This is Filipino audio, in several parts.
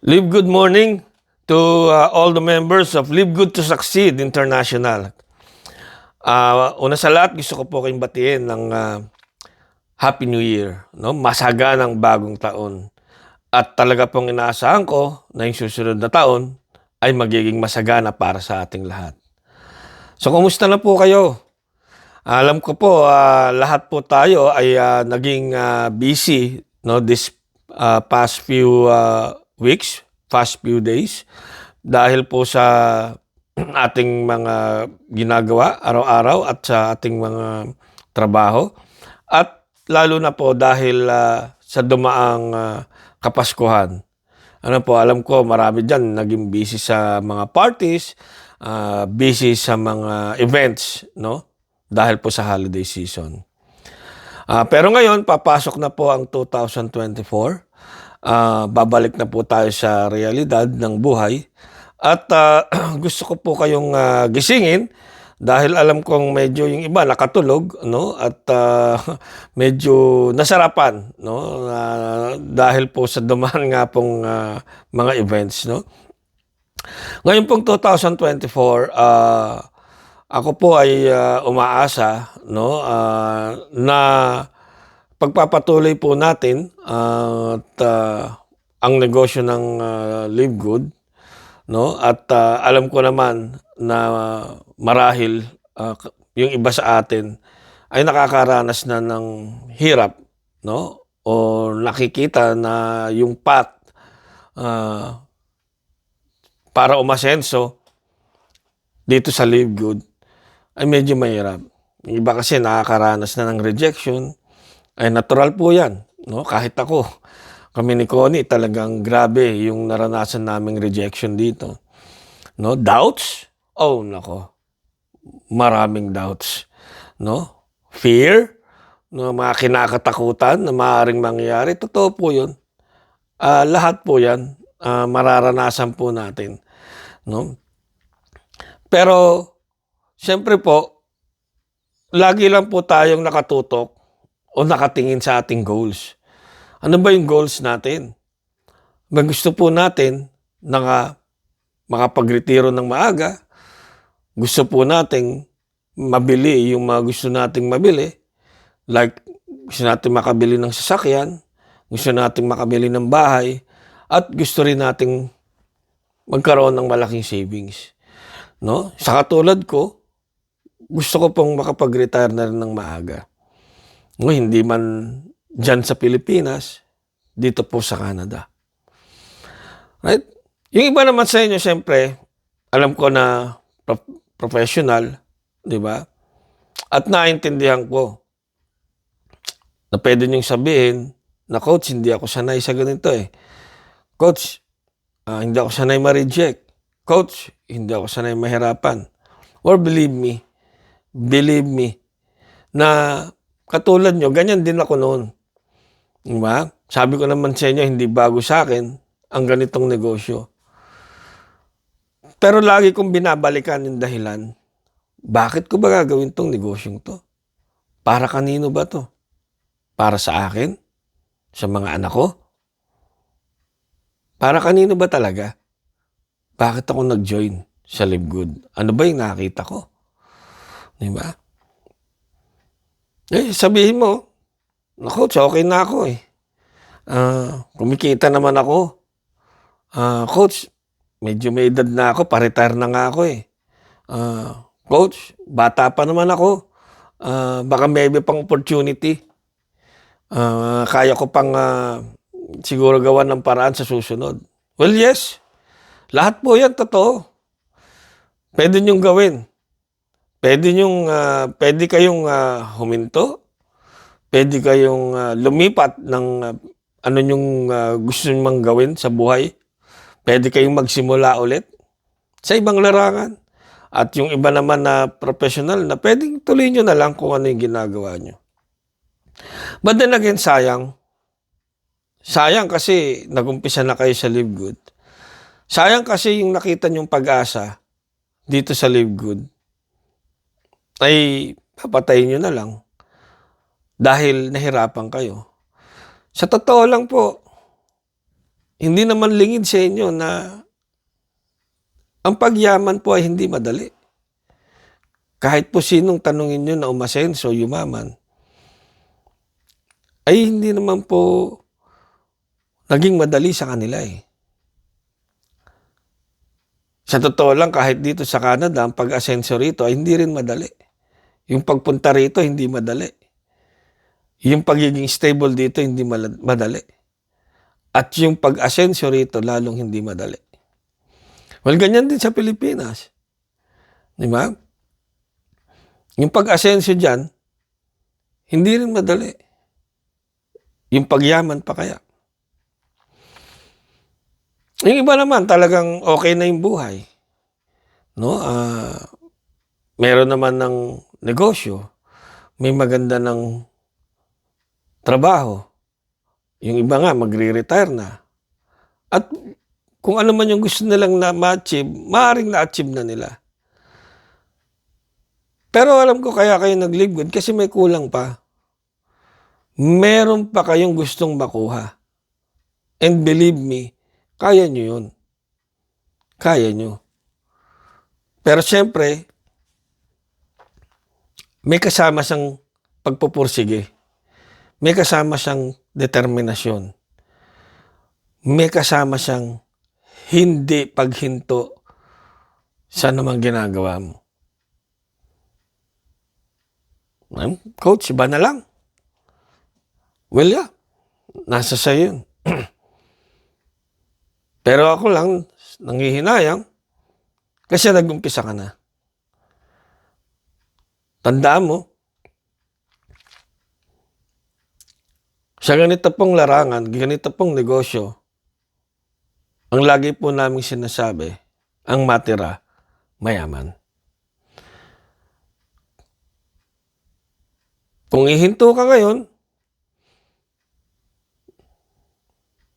Live Good morning to all the members of Live Good to Succeed International. Una sa lahat, gusto ko po kayong batiin ng Happy New Year. No? Masaganang bagong taon. At talaga pong inaasahan ko na yung susunod na taon ay magiging masagana para sa ating lahat. So, kumusta na po kayo? Alam ko po, lahat po tayo ay naging busy this past few weeks, past few days, dahil po sa ating mga ginagawa araw-araw at sa ating mga trabaho. At lalo na po dahil sa dumaang Kapaskuhan. Alam ko marami dyan naging busy sa mga parties, busy sa mga events, no? Dahil po sa holiday season. Pero ngayon, papasok na po ang 2024. Babalik na po tayo sa realidad ng buhay. At gusto ko po kayong gisingin dahil alam kong medyo yung iba nakatulog, no? At medyo nasarapan, no? Dahil po sa dumaan nga pong mga events, no? Ngayon pong 2024, ako po ay umaasa, no, na pagpapatuloy po natin at ang negosyo ng Live Good, no? At alam ko naman na marahil yung iba sa atin ay nakakaranas na ng hirap, no? O nakikita na yung path para umasenso dito sa Live Good ay medyo mahirap. Yung iba kasi nakakaranas na ng rejection. Ay natural po yan, no? Kahit ako, kami ni Connie, talagang grabe yung naranasan naming rejection dito. No? Doubts? Oh, nako. Maraming doubts. No? Fear? No? Mga kinakatakutan na maaaring mangyari. Totoo po yun. Lahat po yan, mararanasan po natin. No? Pero, siyempre po, lagi lang po tayong nakatutok o nakatingin sa ating goals. Ano ba yung goals natin? Gusto po natin na makapagretiro ng maaga. Gusto po nating mabili yung mga gusto nating mabili. Like, gusto natin makabili ng sasakyan. Gusto nating makabili ng bahay. At gusto rin nating magkaroon ng malaking savings. No? Sa katulad ko, gusto ko pong makapag-retire na rin ng maaga. No, hindi man dyan sa Pilipinas, dito po sa Canada. Right? Yung iba naman sa inyo, siyempre, alam ko na professional, di ba? At naintindihan ko na pwede niyong sabihin na, Coach, hindi ako sanay sa ganito eh. Coach, hindi ako sanay ma-reject. Coach, hindi ako sanay mahirapan. Or believe me, na katulad nyo, ganyan din ako noon. Diba? Sabi ko naman sa inyo, hindi bago sa akin ang ganitong negosyo. Pero lagi kong binabalikan yung dahilan. Bakit ko ba gagawin tong negosyong to? Para kanino ba to? Para sa akin? Sa mga anak ko? Para kanino ba talaga? Bakit ako nag-join sa Live Good? Ano ba yung nakita ko? Diba? Sabihin mo, Coach, okay na ako eh. Kumikita naman ako. Coach, medyo may edad na ako, pa-retire na nga ako eh. Coach, bata pa naman ako. Baka may pang opportunity. Kaya ko pang siguro gawan ng paraan sa susunod. Well, yes. Lahat po yan, totoo. Pwede niyong gawin. Pwede kayong huminto. Pwede kayong lumipat ng ano yung gusto nyong gawin sa buhay. Pwede kayong magsimula ulit sa ibang larangan. At yung iba naman na professional na pwedeng tuloy nyo na lang kung ano yung ginagawa nyo. But then again, sayang. Sayang kasi nag-umpisa na kayo sa Live Good. Sayang kasi yung nakita nyong pag-asa dito sa Live Good ay papatayin nyo na lang dahil nahirapan kayo. Sa totoo lang po, hindi naman lingid sa inyo na ang pagyaman po ay hindi madali. Kahit po sinong tanungin nyo na umasenso, yumaman, ay hindi naman po naging madali sa kanila eh. Sa totoo lang, kahit dito sa Canada, ang pag-asenso rito ay hindi rin madali. Yung pagpunta rito, hindi madali. Yung pagiging stable dito, hindi madali. At yung pag-asenso rito, lalong hindi madali. Well, ganyan din sa Pilipinas. Di ba? Yung pag-asenso dyan, hindi rin madali. Yung pagyaman pa kaya. Yung iba naman, talagang okay na yung buhay. No? Meron naman ng negosyo. May maganda ng trabaho. Yung iba nga, magre-retire na. At kung ano man yung gusto nilang na ma-achieve, maaaring na-achieve na nila. Pero alam ko kaya kayo nag-live good kasi may kulang pa. Meron pa kayong gustong makuha. And believe me, kaya nyo yun. Kaya nyo. Pero syempre, may kasama siyang pagpupursige. May kasama siyang determinasyon. May kasama siyang hindi paghinto sa namang ginagawa mo. Coach, iba na lang. Well, yeah. Nasa sa'yo yun. Pero ako lang, nanghihinayang, kasi nag-umpisa ka na. Tandaan mo, sa ganito pong larangan, ganito pong negosyo, ang lagi po namin sinasabi, ang matira, mayaman. Kung ihinto ka ngayon,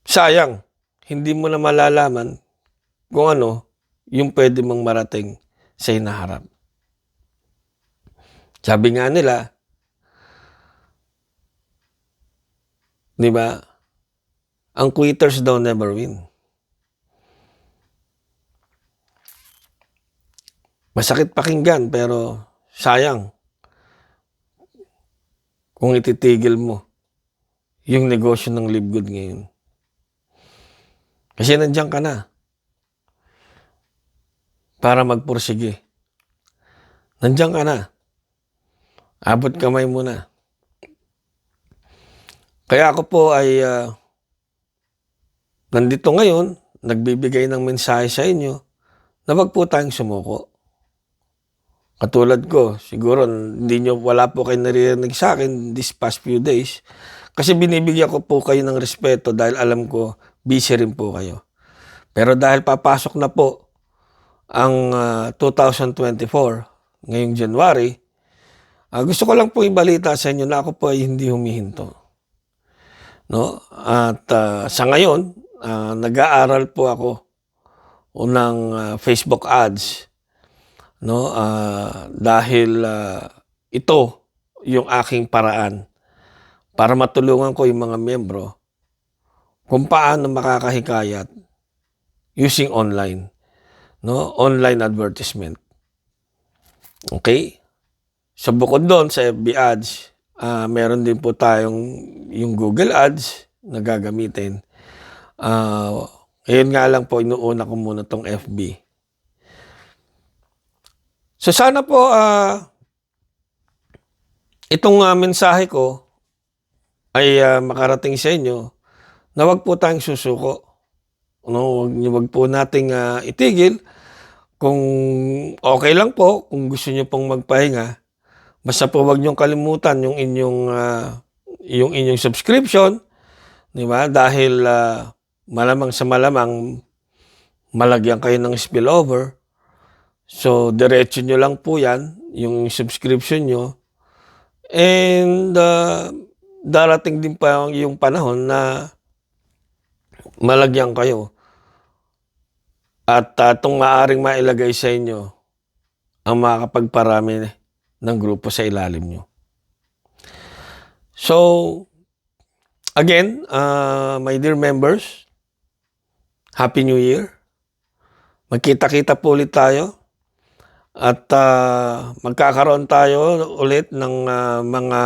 sayang, hindi mo na malalaman kung ano yung pwede mong marating sa hinaharap. Sabi nga nila, di ba, ang quitters daw never win. Masakit pakinggan pero sayang kung ititigil mo yung negosyo ng Live Good ngayon. Kasi nandiyan ka na para magpursige. Nandiyan ka na. Abot kamay mo na. Kaya ako po ay nandito ngayon, nagbibigay ng mensahe sa inyo na wag po tayong sumuko. Katulad ko, siguro wala po kayo naririnig sa akin this past few days kasi binibigyan ko po kayo ng respeto dahil alam ko busy rin po kayo. Pero dahil papasok na po ang 2024, ngayong January, gusto ko lang po ibalita sa inyo na ako po ay hindi humihinto. No? At sa ngayon, nag-aaral po ako ng Facebook ads. No, dahil ito yung aking paraan para matulungan ko yung mga miyembro kung paano makakahikayat using online, no, online advertisement. Okay? So bukod doon sa FB ads, meron din po tayong yung Google ads na gagamitin. Ngayon nga lang po inuuna ko muna tong FB. So sana po itong mensahe ko ay makarating sa inyo na wag po tayong susuko. No, wag po nating itigil. Kung okay lang po, kung gusto niyo pong magpahinga, basta po wag niyong kalimutan yung inyong subscription, di ba? Dahil malamang sa malamang malagyan kayo ng spillover. So, diretso nyo lang po yan, yung subscription nyo. And darating din pa yung panahon na malagyan kayo. At itong maaaring mailagay sa inyo ang makakapagparami ng grupo sa ilalim nyo. So, again, my dear members, Happy New Year. Magkita-kita po ulit tayo. At magkakaroon tayo ulit ng mga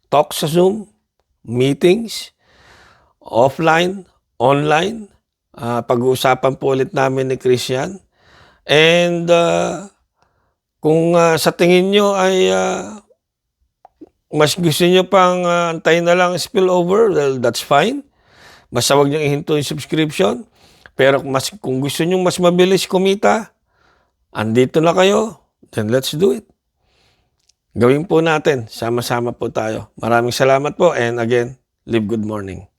talks sa Zoom, meetings, offline, online. Pag-uusapan po ulit namin ni Christian. And kung sa tingin nyo ay mas gusto nyo pang antayin na lang spillover, well, that's fine. Basta huwag nyo ihinto yung subscription. Pero kung gusto nyo mas mabilis kumita, andito na kayo, then let's do it. Gawin po natin, sama-sama po tayo. Maraming salamat po, and again, live good morning.